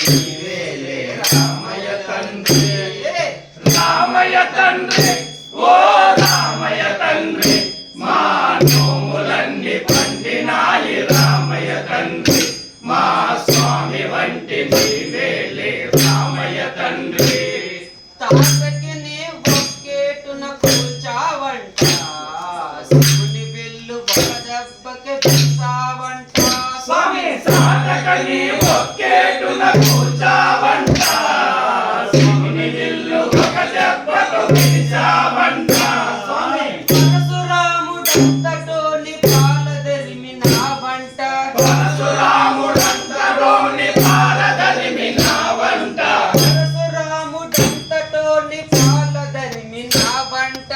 నీవేలే రామయ్య తండ్రి రామయ్య తండ్రి ఓ రామయ్య తండ్రి మా నోములన్నీ పండినాయి రామయ్య తండ్రి మా స్వామి వంటి నీవేలే రామయ్య తండ్రి తాతకి నీ ఒక్కేటున కూర్చావంట శివుని బిల్లు ఒక దెబ్బకి పిలిచావంట స్వామి తాతకి ఒక్కేటున కూర్చావంట శివుని బిల్లు ఒక దెబ్బకు పిలిచావంట స్వామి పరశురాముడంతటోని పాలదరిమినావంట పరశురాముడంతటోని పాలదరిమినావంట పరశురాముడంతటోని పాలదరిమినావంట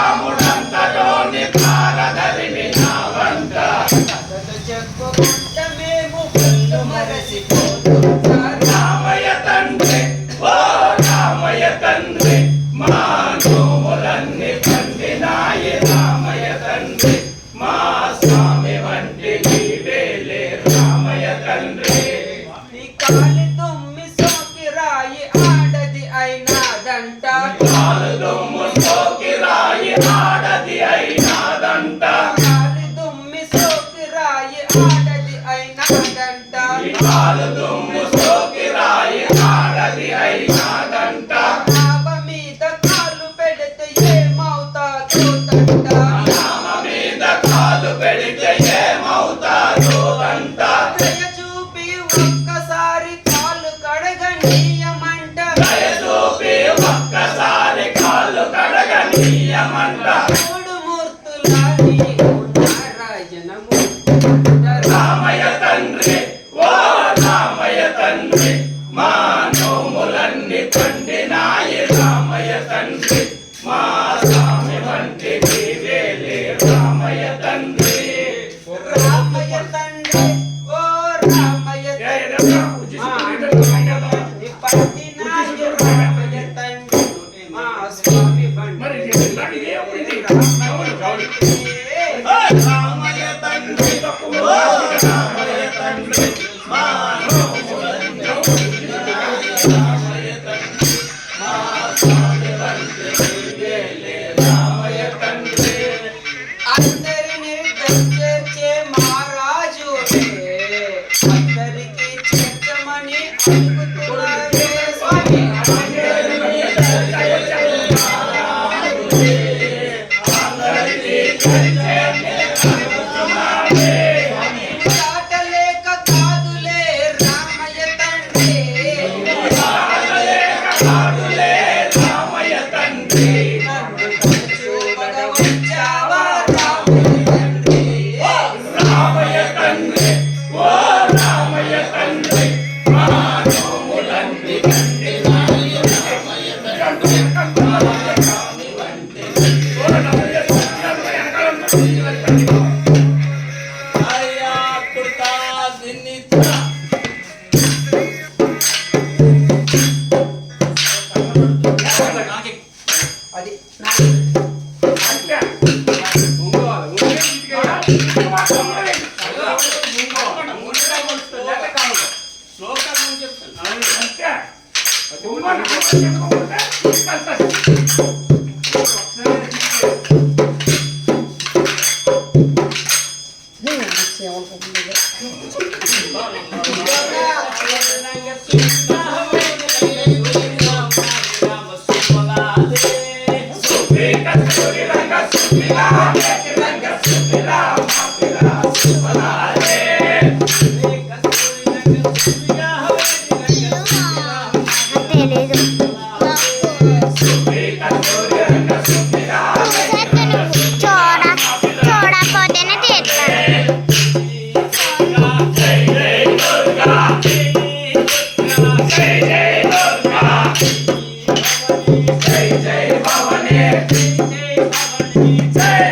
పరశురాముడంతటోని పాలదరిమినావంట కథలు చెప్పుకుంట మేము కళ్ళు మరసిపోతుంటా రామయ్య తండ్రి ఓ రామయ్య తండ్రి మా నోములన్నీ పండినాయి రామయ్య తండ్రి మా స్వామి వంటి నీవేలే రామయ్య తండ్రి నీ కాలి తుమ్మి సోకి రాయి ఆడది అయినాదంట కాలు దుమ్ము సోకి రాయి ఆడది అయినాదంట కాలి తుమ్మి సోకి రాయి ఆడది అయినాదంట కాలు దుమ్ము సోకి రాయి ఆడది అయినాదంట నావ మీద కాలు పెడితే ఏమవుతాదో తంట నామ మీద కాలు పెడితే ఏమవుతాదో తంట దయ చూపి ఒక్కసారి కాలు కడగనీయమంట దయచూపి ఒక్కసారి కాళ్ళు కడగనీయమంట మూడు మూర్తులని నారాయణమూర్తి రామయ్య తండ్రి ఓ రామయ్య తండ్రి మా నోములన్నీ పండినాయి రామయ్య తండ్రి మా స్వామి వంటి నీవేలే రామయ్య తండ్రి రామయ్య తండ్రి ఓ రామయ్య తండ్రి పట్టినాయ రామయ్య తండ్రి మా స్వామి బండి రామయ్య తండ్రి ఓ రామయ్య తండ్రి మా నోములన్నీ పండినాయి రామయ్య తండ్రి మా స్వామి వంటి నీవేలే రామయ్య తండ్రి అందరిని చేర్చే మహారాజు అందరికి చేర్చమని అడుగుతున్నావే స్వామి దాటలేక కాదులే రామయ్య తండ్రి రామయ్య తండ్రి నన్ను చూపగ వచ్చావా రామయ్య తండ్రి రామయ్య తండ్రి ఓ రామయ్య తండ్రి మా నోములన్నీ పండినాయి రామయ్య తండ్రి స్వామి వంటి అయ్యా పుట్టా దిన్నిత్ర అది చూడకపోతేనే తీస్తాను. జై జై భవాని జై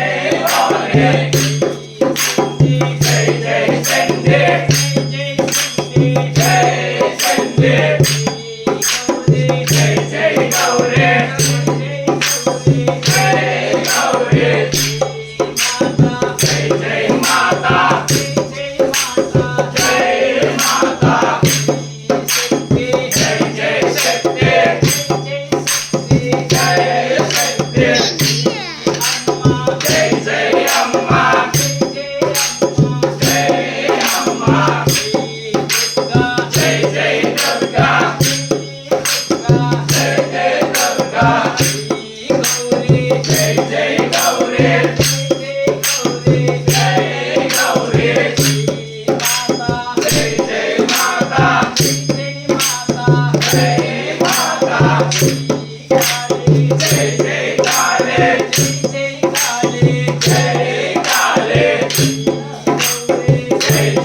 జై